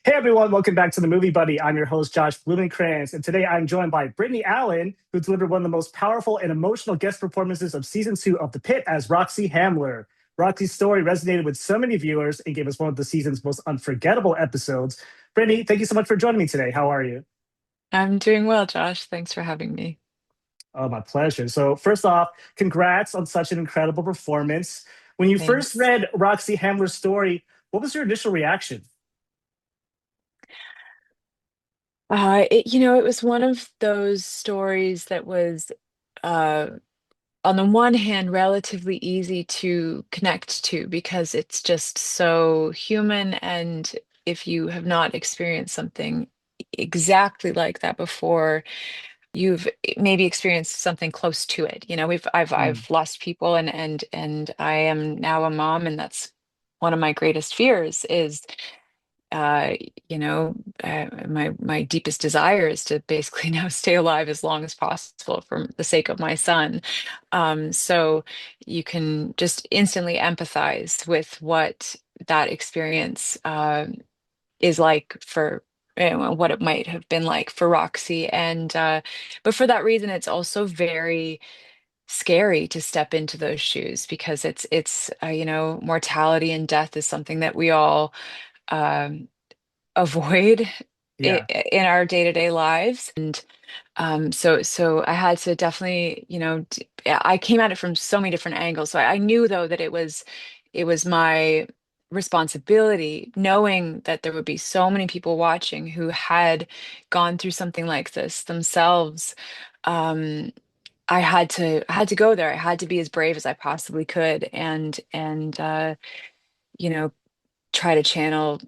Hey everyone, welcome back to the Movie Buddy. I'm your host, Josh Blumenkrantz, and today I'm joined by Brittany Allen, who delivered one of the most powerful and emotional guest performances of season two of The Pitt as Roxie Hamler. Roxie's story resonated with so many viewers and gave us one of the season's most unforgettable episodes. Brittany, thank you so much for joining me today. How are you? I'm doing well, Josh. Thanks for having me. Oh, my pleasure. So, first off, congrats on such an incredible performance. When you first Thanks. read Roxie Hamler's story, what was your initial reaction? It was one of those stories that was, uh, on the one hand, relatively easy to connect to because it's just so human. And if you have not experienced something exactly like that before, you've maybe experienced something close to it. I've lost people, and I am now a mom, and that's one of my greatest fears is uh, my deepest desire is to basically now stay alive as long as possible for the sake of my son. So you can just instantly empathize with what that experience is like for what it might have been like for Roxy. And but for that reason, it's also very scary to step into those shoes because it's mortality and death is something that we all um, avoid Yeah. in our day-to-day lives. And so I had to definitely, I came at it from so many different angles. So I knew though that it was my responsibility, knowing that there would be so many people watching who had gone through something like this themselves. Um, I had to go there. I had to be as brave as I possibly could and you know, try to channel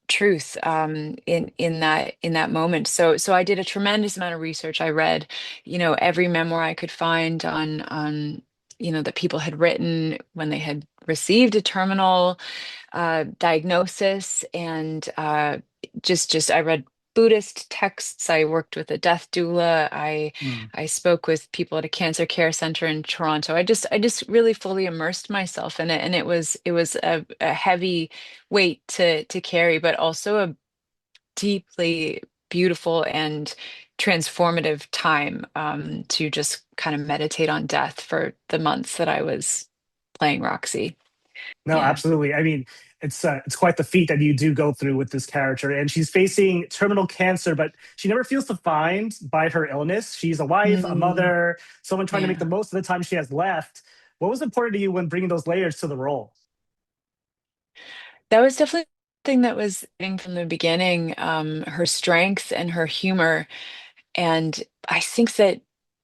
truth in that moment. So I did a tremendous amount of research. I read, every memoir I could find on that people had written when they had received a terminal diagnosis, and just I read Buddhist texts. I worked with a death doula. Mm. I spoke with people at a cancer care center in Toronto. I just really fully immersed myself in it, and it was a heavy weight to carry, but also a deeply beautiful and transformative time to just kind of meditate on death for the months that I was playing Roxy. No, Yeah. absolutely. I mean, it's quite the feat that you do go through with this character, and she's facing terminal cancer, but she never feels defined by her illness. She's a wife, a Mm, mother, someone trying to make the yeah. most of the time she has left. What was important to you when bringing those layers to the role? That was definitely something that was in from the beginning, her strength and her humor. And I think that,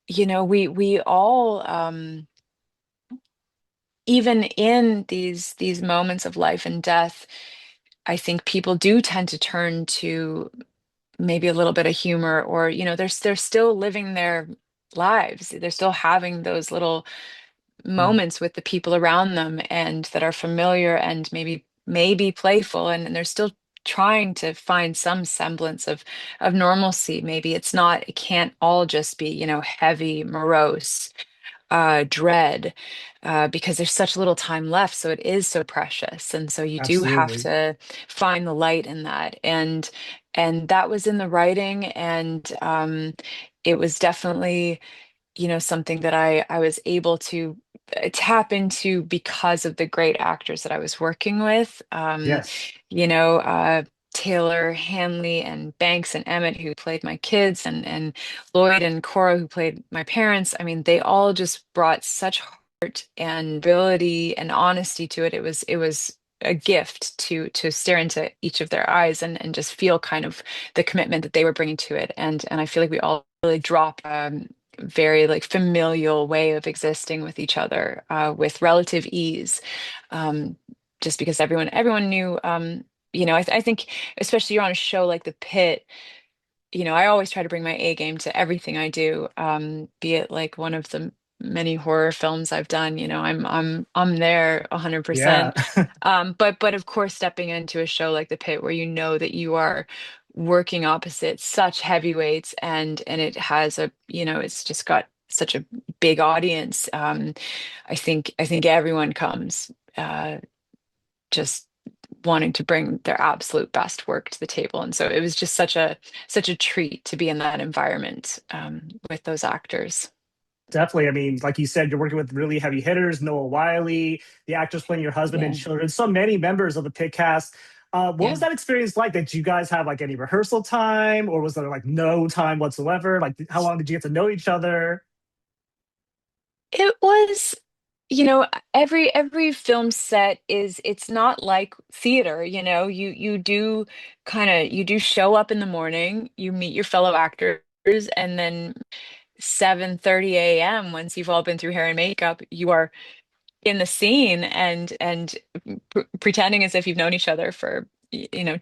we all, even in these moments of life and death, I think people do tend to turn to maybe a little bit of humor, or, they're still living their lives. They're still having those little Mm, moments with the people around them and that are familiar and maybe playful, and they're still trying to find some semblance of normalcy. Maybe it can't all just be, heavy, morose, dread, because there's such little time left, so it is so precious, and so you do have absolutely. to find the light in that. And that was in the writing, and it was definitely, something that I was able to tap into because of the great actors that I was working with. Yes. You know, uh, Taylor Hanley and Banks and Emmett, who played my kids, and Lloyd and Cora, who played my parents. I mean, they all just brought such heart and ability and honesty to it. It was a gift to stare into each of their eyes and just feel kind of the commitment that they were bringing to it. And I feel like we all really drop very like familial way of existing with each other with relative ease, um, just because everyone knew. I think especially you're on a show like The Pit. I always try to bring my A game to everything I do, be it like one of the many horror films I've done. I'm there Yeah. 100%. But of course, stepping into a show like The Pit, where you know that you are working opposite such heavyweights, and it's just got such a big audience. I think everyone comes just wanting to bring their absolute best work to the table. And so it was just such a treat to be in that environment with those actors. Definitely. I mean, like you said, you're working with really heavy hitters, Noah Wyle, the actors playing your husband and Yeah, children, so many members of the Pit cast. What yeah. was that experience like? Did you guys have like any rehearsal time, or was there like no time whatsoever? Like, how long did you get to know each other? It was, you know, every film set is it's not like theater, you know. You do you do show up in the morning, you meet your fellow actors, and then 7:30 a.m. once you've all been through hair and makeup, you are in the scene and pretending as if you've known each other for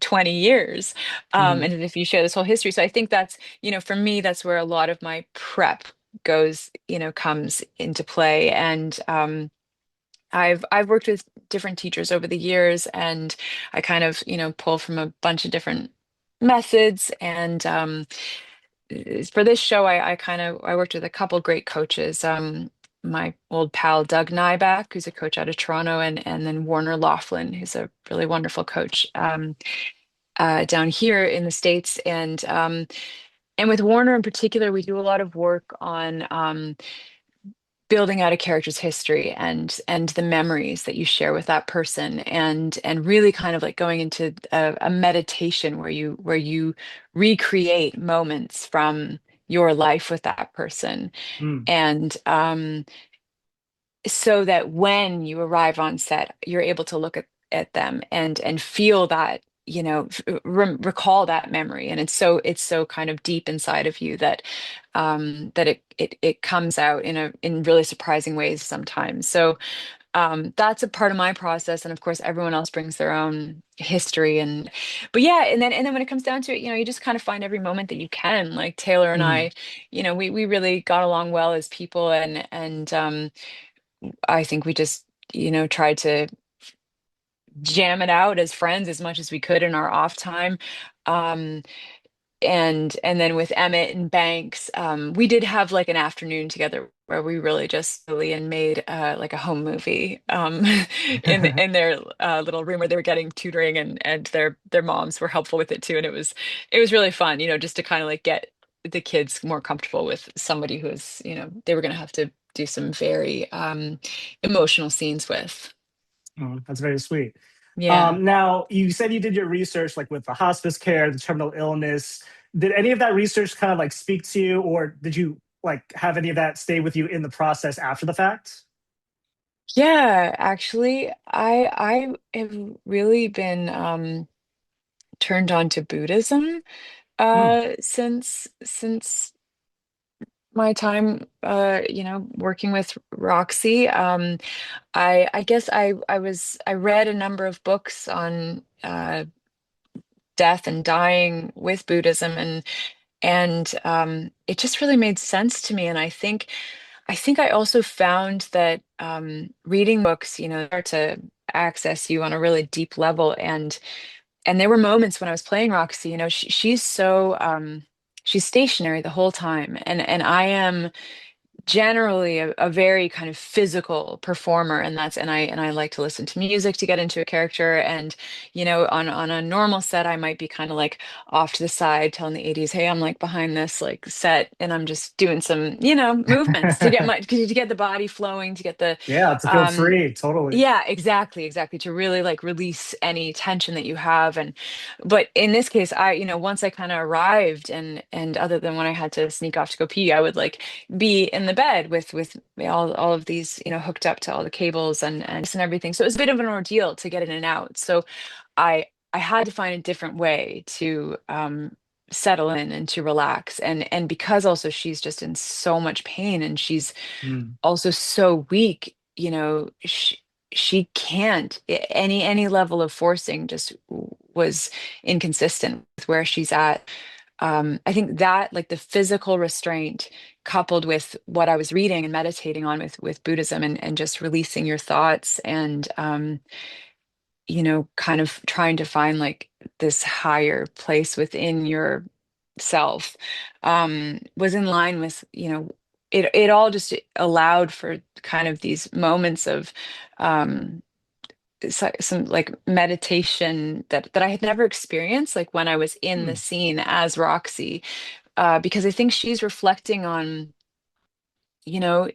20 years, Mhm. and if you share this whole history. So I think that's, for me, that's where a lot of my prep goes, comes into play. And I've worked with different teachers over the years, and I kind of, pull from a bunch of different methods. And for this show, I worked with a couple great coaches. My old pal Doug Nyback, who's a coach out of Toronto, and then Warner Laughlin, who's a really wonderful coach down here in the States. And with Warner in particular, we do a lot of work on building out a character's history and the memories that you share with that person, and really kind of like going into a meditation where you recreate moments from your life with that person. Mm. And so that when you arrive on set, you're able to look at them and feel that, recall that memory. And it's so kind of deep inside of you that that it comes out in really surprising ways sometimes. So that's a part of my process. And of course, everyone else brings their own history. But yeah, and then when it comes down to it, you just kind of find every moment that you can. Like Taylor and Mhm. I, we really got along well as people, and I think we just, tried to jam it out as friends as much as we could in our off time. Um, and then with Emmett and Banks, we did have like an afternoon together where we really just really and made like a home movie in their little room where they were getting tutoring, and their moms were helpful with it too, and it was really fun, just to kind of like get the kids more comfortable with somebody who's, they were going to have to do some very emotional scenes with. Oh, that's very sweet. Yeah. Now, you said you did your research like with the hospice care, the terminal illness. Did any of that research kind of like speak to you, or did you like have any of that stay with you in the process after the fact? Yeah, actually, I have really been turned on to Buddhism Mm. since my time working with Roxy. I guess I read a number of books on death and dying with Buddhism, and it just really made sense to me. And I think I also found that reading books, start to access you on a really deep level. And there were moments when I was playing Roxy, she's so she's stationary the whole time, and I am generally a very kind of physical performer, and I like to listen to music to get into a character. And on a normal set I might be kind of like off to the side telling the ADs, hey, I'm like behind this like set, and I'm just doing some movements to get the body flowing, to get the Yeah, to feel um free, totally. yeah, exactly, to really like release any tension that you have. And but in this case, once I kind of arrived, and other than when I had to sneak off to go pee, I would like be in the bed with all of these, hooked up to all the cables and everything. So it was a bit of an ordeal to get in and out. So I had to find a different way to settle in and to relax. And because also she's just in so much pain, and she's Mm. also so weak, she can't, any level of forcing just was inconsistent with where she's at. I think that like the physical restraint coupled with what I was reading and meditating on with Buddhism, and just releasing your thoughts, and kind of trying to find like this higher place within your self, was in line with, it all just allowed for kind of these moments of um some like meditation that I had never experienced, like when I was in the Hmm. scene as Roxie, because I think she's reflecting on, you know,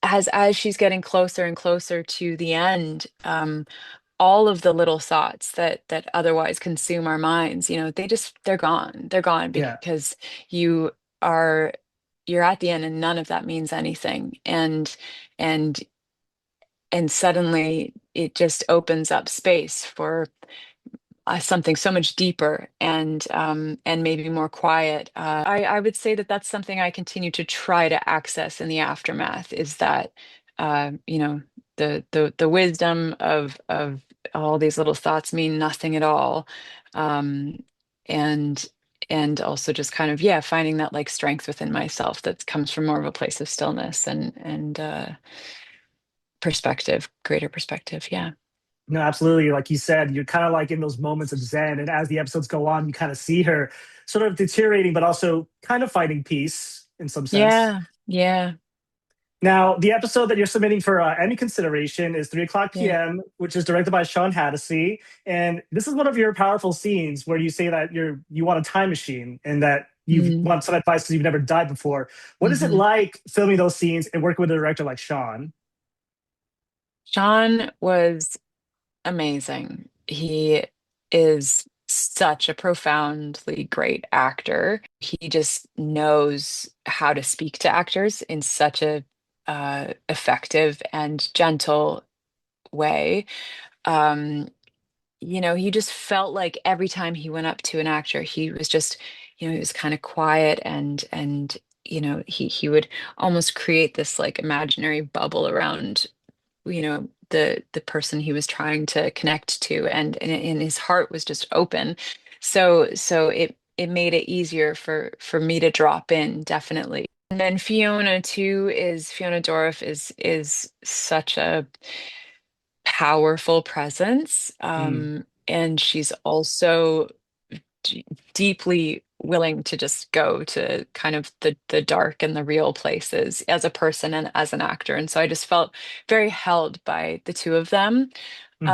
as she's getting closer and closer to the end, all of the little thoughts that otherwise consume our minds, they're gone. They're gone Yeah. because you are you're at the end and none of that means anything. And and suddenly it just opens up space for something so much deeper and maybe more quiet. I would say that that's something I continue to try to access in the aftermath, is that you know the wisdom of all these little thoughts mean nothing at all, um, and and also just kind of, yeah, finding that like strength within myself that comes from more of a place of stillness and perspective, greater perspective. Yeah. No, absolutely. Like you said, you're kind of like in those moments of zen, and as the episodes go on, you kind of see her sort of deteriorating, but also kind of finding peace in some sense. Yeah. Yeah. Now, the episode that you're submitting for Emmy consideration is 3 o'clock Yeah. p.m., which is directed by Shawn Hatosy. And this is one of your powerful scenes where you say that you want a time machine and that you Mm. want some advice because you've never died before. What is it Hmm. like filming those scenes and working with a director like Shawn? Sean was amazing. He is such a profoundly great actor. He just knows how to speak to actors in such a effective and gentle way. Um, he just felt like every time he went up to an actor, he was just, he was kind of quiet and he would almost create this like imaginary bubble around the person he was trying to connect to, and his heart was just open, so it made it easier for me to drop in, definitely. And then Fiona Dorff is such a powerful presence, Mm, and she's also d- deeply willing to just go to kind of the dark and the real places as a person and as an actor. And so I just felt very held by the two of them. hmm.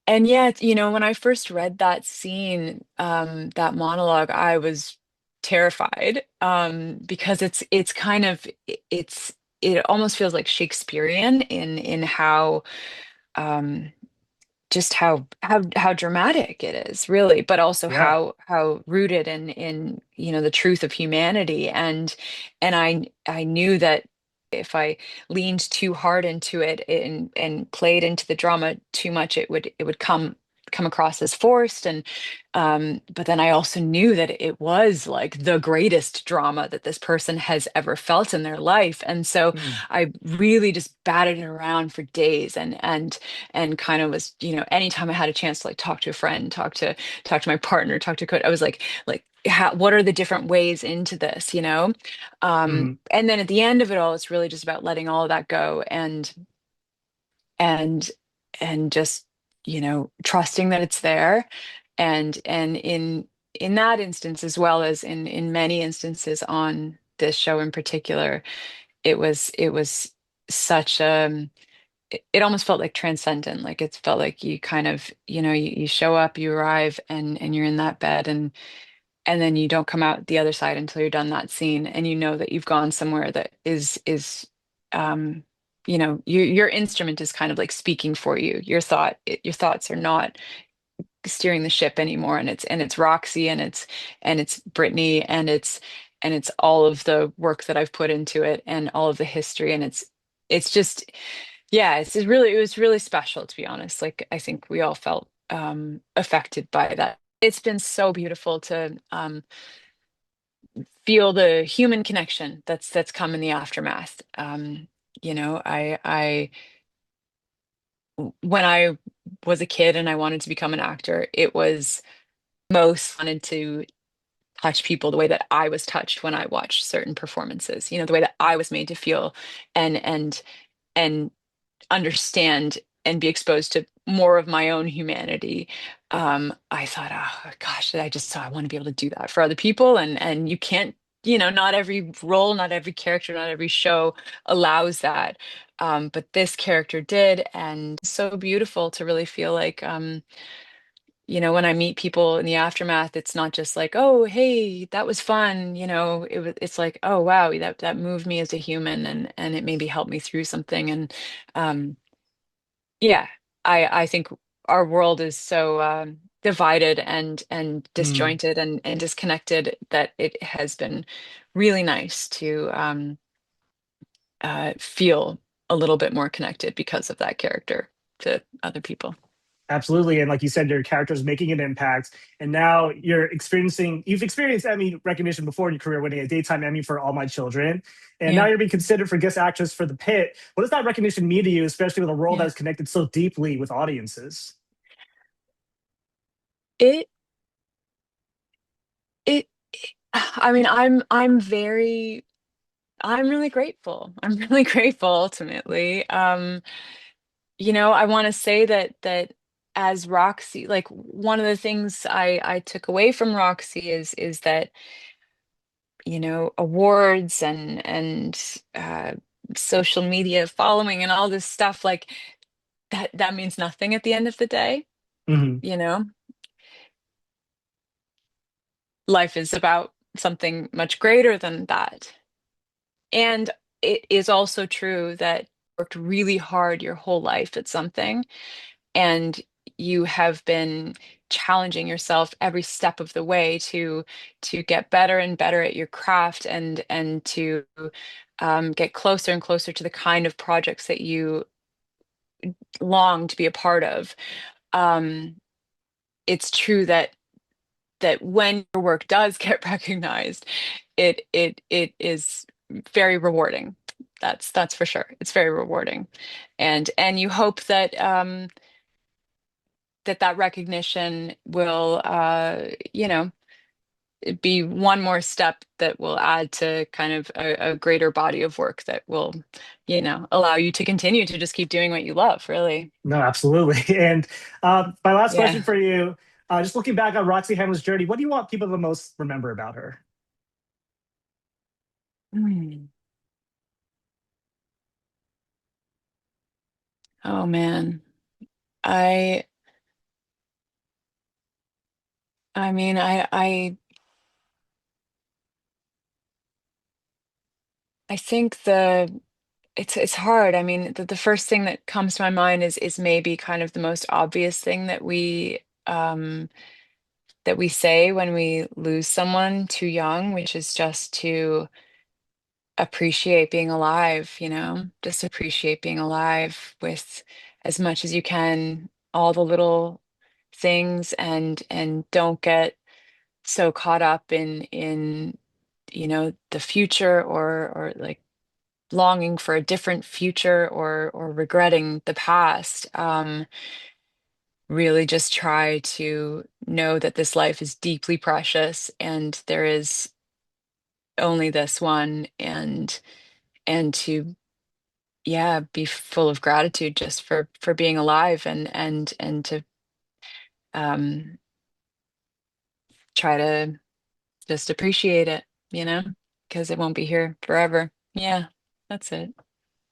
And yeah, when I first read that scene, that monologue, I was terrified, because it's kind of it almost feels like Shakespearean in how um just how dramatic it is, really, but also Yeah. how rooted in the truth of humanity. And I knew that if I leaned too hard into it and played into the drama too much, it would come across as forced. And but then I also knew that it was like the greatest drama that this person has ever felt in their life. And so Mm, I really just batted it around for days, and kind of was, anytime I had a chance to like talk to a friend, talk to my partner, talk to a coach, I was like, what are the different ways into this, mhm. and then at the end of it all, it's really just about letting all of that go, and and just trusting that it's there. And in that instance, as well as in many instances on this show in particular, it was such it almost felt like transcendent. Like it felt like you kind of, you show up, you arrive, and you're in that bed, and then you don't come out the other side until you're done that scene, and you know that you've gone somewhere that is um your instrument is kind of like speaking for you. Your thoughts are not steering the ship anymore, and it's Roxy, and it's Brittany, and it's all of the work that I've put into it and all of the history, and it's just, yeah, it was really special, to be honest. Like, I think we all felt affected by that. It's been so beautiful to feel the human connection that's come in the aftermath. I when I was a kid and I wanted to become an actor, it was most wanted to touch people the way that I was touched when I watched certain performances, the way that I was made to feel, and understand and be exposed to more of my own humanity. I thought, oh gosh, I want to be able to do that for other people, and you can't not every role, not every character, not every show allows that. But this character did, and so beautiful to really feel like, when I meet people in the aftermath, it's not just like, oh, hey, that was fun. It's like, oh, wow, that moved me as a human, and it maybe helped me through something. And um, yeah, I think our world is so divided and Mm, disjointed and disconnected that it has been really nice to feel a little bit more connected because of that character to other people. absolutely. And like you said, your character's making an impact. And now you've experienced Emmy recognition before in your career, winning a daytime Emmy for All My Children. And now Yeah, you're being considered for Guest Actress for The Pit. What does that recognition mean to you, especially with a role that yeah. is connected so deeply with audiences? It it I mean, I'm really grateful. I'm really grateful ultimately. I want to say that as Roxy, like one of the things I took away from Roxy is that, awards and social media following and all this stuff, like that means nothing at the end of the day, Hmm. you know? Life is about something much greater than that. And it is also true that you worked really hard your whole life at something, and you have been challenging yourself every step of the way to get better and better at your craft and to get closer and closer to the kind of projects that you long to be a part of. Um, it's true that when your work does get recognized, it is very rewarding. That's for sure. It's very rewarding, and you hope that recognition will, be one more step that will add to kind of a greater body of work that will, allow you to continue to just keep doing what you love, really. No, absolutely. And my last question Yeah. for you, just looking back on Roxy Hamler's journey, what do you want people to most remember about her? Hmm. Oh man. I I mean, I think it's hard. I mean, the first thing that comes to my mind is maybe kind of the most obvious thing that we say when we lose someone too young, which is just to appreciate being alive, just appreciate being alive with as much as you can, all the little things, and don't get so caught up in the future, or like longing for a different future, or regretting the past. Really just try to know that this life is deeply precious and there is only this one, and to, yeah, be full of gratitude just for being alive, and to um try to just appreciate it, you know, because it won't be here forever. Yeah, that's it.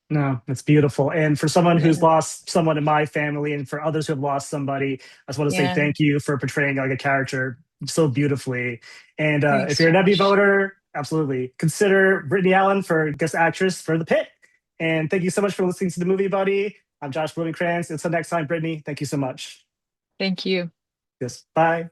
No, that's beautiful. And for someone who's Yeah. lost someone in my family and for others who have lost somebody, I just want to say Yeah. thank you for portraying like a character so beautifully. And if Thanks, you're an Emmy Josh. voter, absolutely consider Brittany Allen for Guest Actress for The Pit. And thank you so much for listening to the movie, buddy. I'm Josh Blumenkranz. Until next time, Brittany, thank you so much. Thank you. Yes, bye.